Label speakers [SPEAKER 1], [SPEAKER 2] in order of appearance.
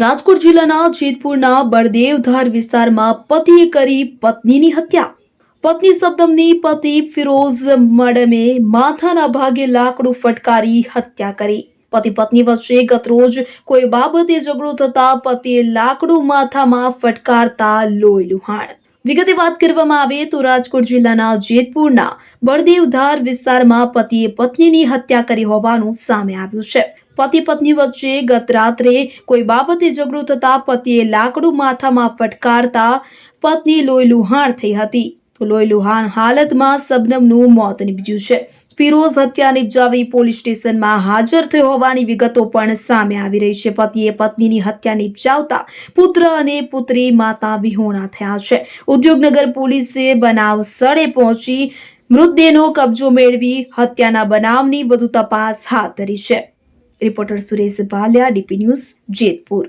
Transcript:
[SPEAKER 1] રાજકોટ જિલ્લાના જેતપુરના બળદેવધાર વિસ્તારમાં પતિએ કરી પત્નીની હત્યા. પત્ની સબનમની પતિ ફિરોઝ મડમે માથાના ભાગે લાકડું ફટકારી હત્યા કરી. પતિ પત્ની વચ્ચે ગતરોજ કોઈ બાબતે ઝઘડો થતા પતિએ લાકડું માથામાં ફટકારતા લોહી લુહાણ. વિગતે વાત કરવામાં આવે તો રાજકોટ જિલ્લાના જેતપુરના બળદેવધાર વિસ્તારમાં પતિએ પત્નીની હત્યા કરી હોવાનું સામે આવ્યું છે. પતિ પત્ની વચ્ચે ગત રાત્રે કોઈ બાબતે ઝઘડો થતા પતિએ લાકડું માથામાં ફટકારતા પત્ની લોહી લુહાણ થઈ હતી. તો લોહી લુહાણ હાલતમાં સબનમનું મોત નીપજ્યું છે. ફિરોઝ હત્યા નિપજાવી પોલીસ સ્ટેશનમાં હાજર થયો હોવાની વિગતો પણ સામે આવી રહી છે. પતિએ પત્નીની હત્યા નિપજાવતા પુત્ર અને પુત્રી માતા વિહોણા થયા છે. ઉદ્યોગનગર પોલીસે બનાવ સ્થળે પહોંચી મૃતદેહનો કબજો મેળવી હત્યાના બનાવની વધુ તપાસ હાથ ધરી છે. Reporter Suresh Bhalia, DP news, Jetpur.